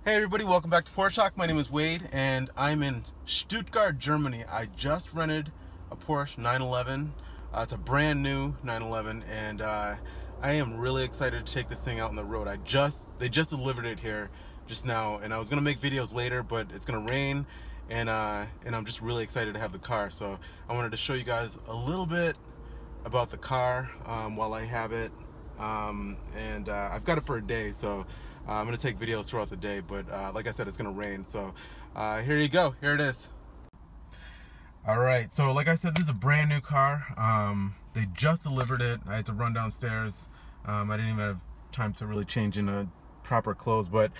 Hey everybody, welcome back to Porsche Talk. My name is Wade and I'm in Stuttgart, Germany. I just rented a Porsche 911. It's a brand new 911 and I am really excited to take this thing out on the road. They just delivered it here just now and I was gonna make videos later, but it's gonna rain and I'm just really excited to have the car. So I wanted to show you guys a little bit about the car while I have it. I've got it for a day, so I'm gonna take videos throughout the day, but like I said, it's gonna rain, so here you go. Here it is. All right, so like I said, this is a brand new car. They just delivered it. I had to run downstairs. I didn't even have time to really change into proper clothes, but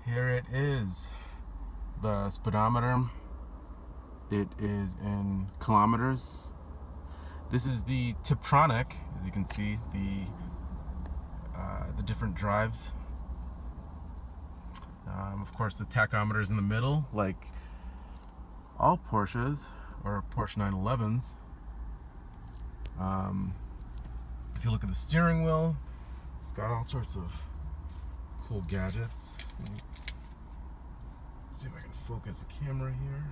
here it is. The speedometer, it is in kilometers. This is the Tiptronic, as you can see, the different drives. Of course, the tachometer is in the middle, like all Porsches or Porsche 911s. If you look at the steering wheel, it's got all sorts of cool gadgets. Let me see if I can focus the camera here.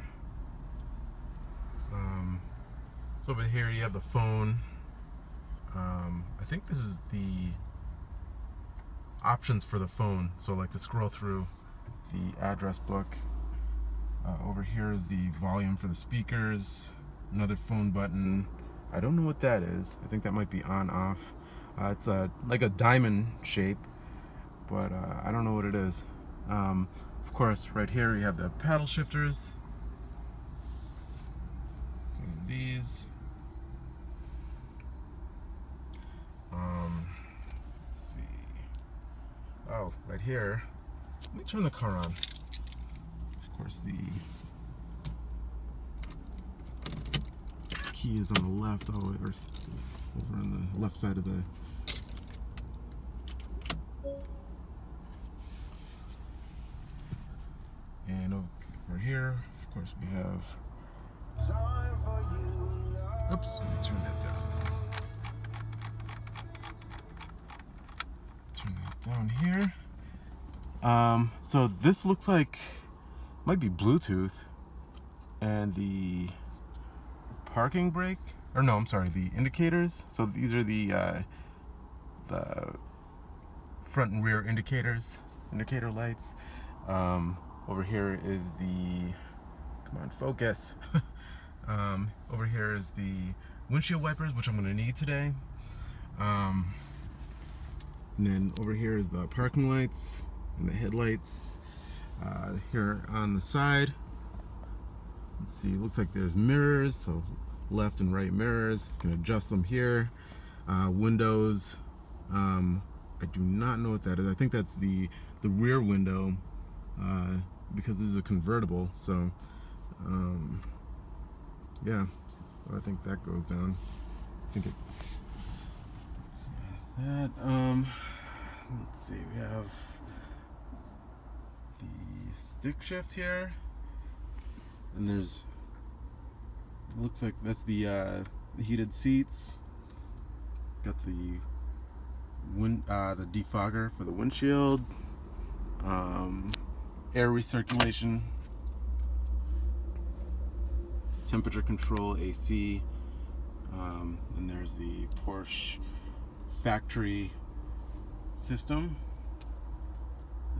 So over here you have the phone. I think this is the options for the phone, so like to scroll through the address book. Over here is the volume for the speakers, another phone button. I don't know what that is. I think that might be on off. It's like a diamond shape, but I don't know what it is. Of course, right here you have the paddle shifters. Some of these. Let's see. Oh, right here. Let me turn the car on. Of course, the key is on the left, or over on the left side of the. And over here, of course, we have. Oops, let me turn that down. Turn that down here. So this looks like might be Bluetooth, and the parking brake, or no, I'm sorry, the indicators. So these are the front and rear indicators, indicator lights. Over here is the, come on, focus. Over here is the windshield wipers, which I'm going to need today. And then over here is the parking lights and the headlights. Here on the side, let's see, it looks like there's mirrors, so left and right mirrors. You can adjust them here. Windows, I do not know what that is. I think that's the rear window, because this is a convertible, so yeah, so I think that goes down. I think it, let's see that. Let's see, we have the stick shift here, and there's, it looks like that's the heated seats. Got the defogger for the windshield, air recirculation, temperature control, AC, and there's the Porsche factory system.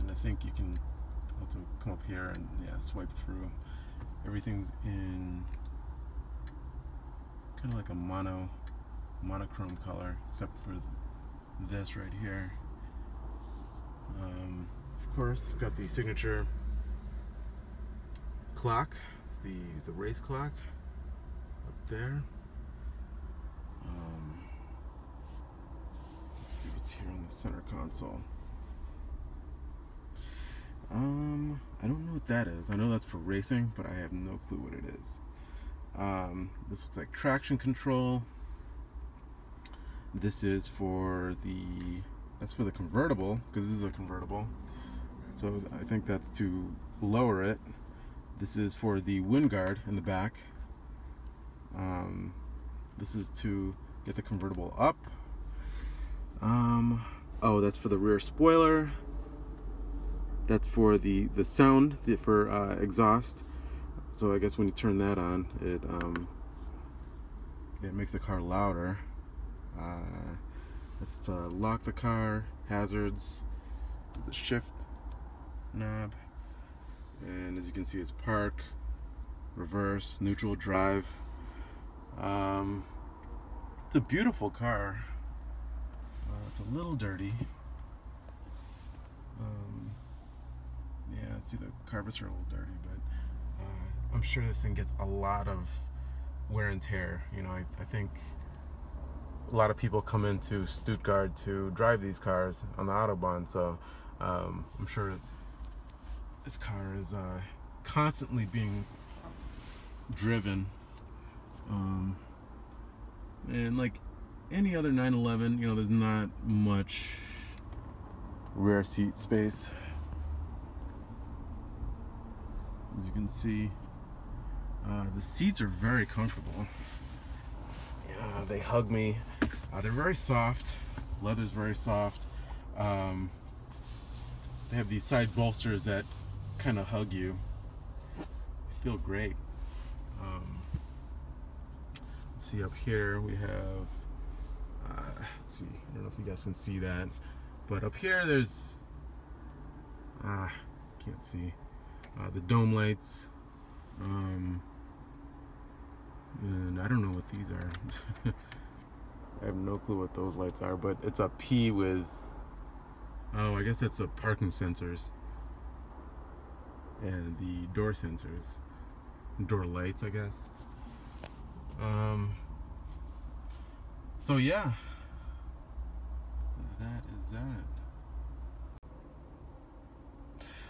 And I think you can also come up here and swipe through. Everything's in kind of like a monochrome color, except for this right here. Of course, got the signature clock. It's the race clock up there. Let's see what's here on the center console. I don't know what that is. I know that's for racing, but I have no clue what it is. This looks like traction control. This is for that's for the convertible, because this is a convertible. So I think that's to lower it. This is for the wind guard in the back. This is to get the convertible up. Oh, that's for the rear spoiler. That's for the sound, for exhaust. So I guess when you turn that on, it makes the car louder. That's to lock the car, hazards, the shift knob, and as you can see, it's park, reverse, neutral, drive. It's a beautiful car. It's a little dirty. Yeah, see, the carpets are a little dirty, but I'm sure this thing gets a lot of wear and tear. You know, I think a lot of people come into Stuttgart to drive these cars on the Autobahn, so I'm sure this car is constantly being driven. And like any other 911, you know, there's not much rear seat space. As you can see, the seats are very comfortable. They hug me. They're very soft. Leather's very soft. They have these side bolsters that kind of hug you. They feel great. Let's see, up here we have, let's see, I don't know if you guys can see that, but up here there's, can't see, the dome lights, and I don't know what these are. I have no clue what those lights are, but it's a P with, oh, I guess that's the parking sensors and the door sensors, door lights, I guess. So yeah, that is that.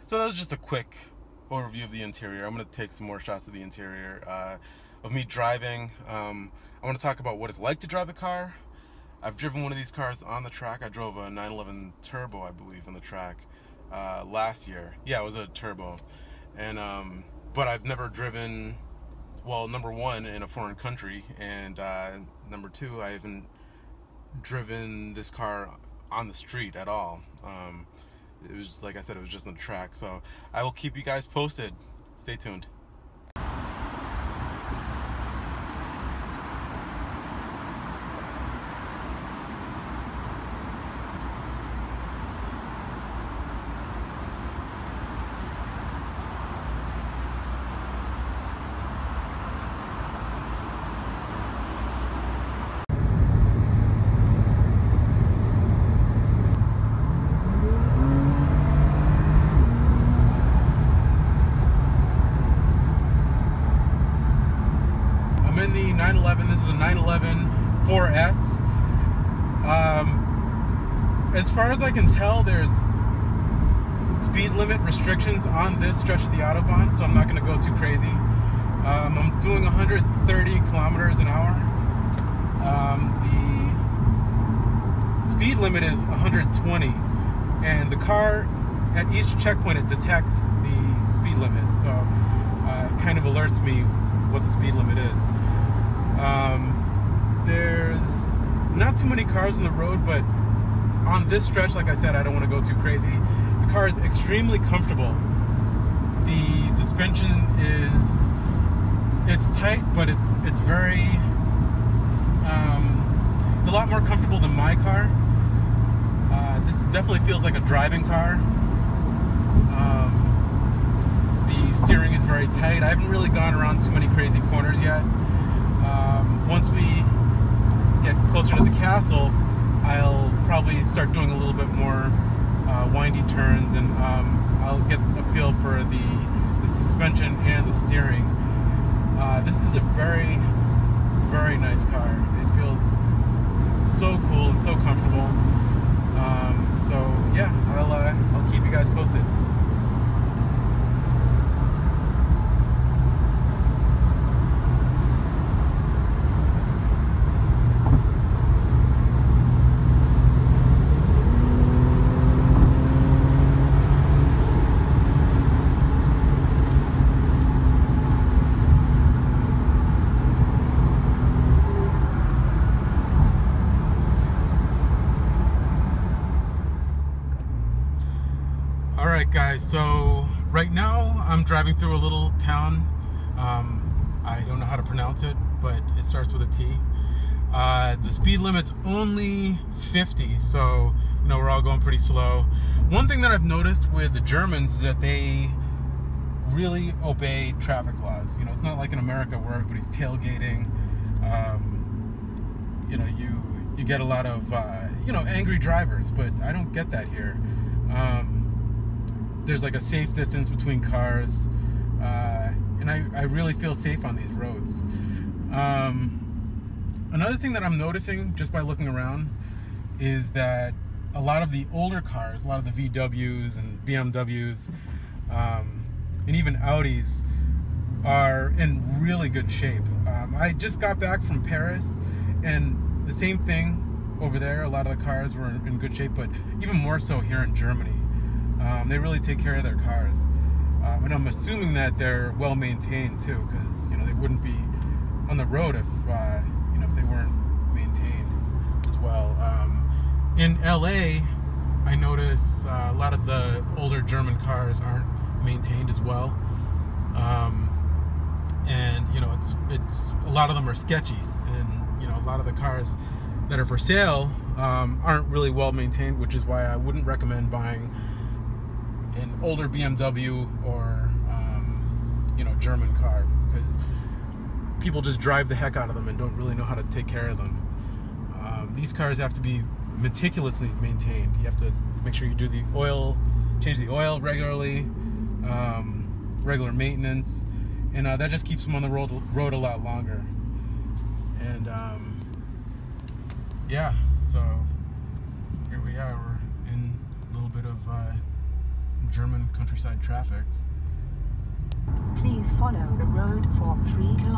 So that was just a quick overview of the interior. I'm going to take some more shots of the interior of me driving. I want to talk about what it's like to drive the car. I've driven one of these cars on the track. I drove a 911 Turbo, I believe, on the track last year. Yeah, it was a Turbo. And but I've never driven, well, number one, in a foreign country, and number two, I haven't driven this car on the street at all. It was, like I said, it was just on the track. So I will keep you guys posted. Stay tuned. In the 911, this is a 911 4S. As far as I can tell, there's speed limit restrictions on this stretch of the Autobahn, so I'm not going to go too crazy. I'm doing 130 kilometers an hour. The speed limit is 120, and the car at each checkpoint, it detects the speed limit, so it kind of alerts me what the speed limit is. There's not too many cars on the road, but on this stretch, like I said, I don't want to go too crazy. The car is extremely comfortable. The suspension is, it's tight, but it's very, it's a lot more comfortable than my car. This definitely feels like a driving car. The steering is very tight. I haven't really gone around too many crazy corners yet. Once we get closer to the castle, I'll probably start doing a little bit more windy turns, and I'll get a feel for the suspension and the steering. This is a very, very nice car. It feels so cool and so comfortable. So yeah, I'll keep you guys posted. Alright guys, so right now I'm driving through a little town. I don't know how to pronounce it, but it starts with a T. The speed limit's only 50, so you know we're all going pretty slow. One thing that I've noticed with the Germans is that they really obey traffic laws. You know, it's not like in America where everybody's tailgating. You know, you get a lot of you know, angry drivers, but I don't get that here. There's like a safe distance between cars, and I really feel safe on these roads. Another thing that I'm noticing just by looking around is that a lot of the older cars, a lot of the VWs and BMWs, and even Audis are in really good shape. I just got back from Paris, and the same thing over there. A lot of the cars were in good shape, but even more so here in Germany. They really take care of their cars, and I'm assuming that they're well maintained too, because you know they wouldn't be on the road if you know, if they weren't maintained as well. In LA, I notice a lot of the older German cars aren't maintained as well, and you know it's a lot of them are sketchy, and you know a lot of the cars that are for sale aren't really well maintained, which is why I wouldn't recommend buying an older BMW or you know, German car, because people just drive the heck out of them and don't really know how to take care of them. These cars have to be meticulously maintained. You have to make sure you do the oil, change the oil regularly, regular maintenance, and that just keeps them on the road a lot longer. And yeah, so here we are. We're in a little bit of German countryside traffic. Please follow the road for 3 kilometers.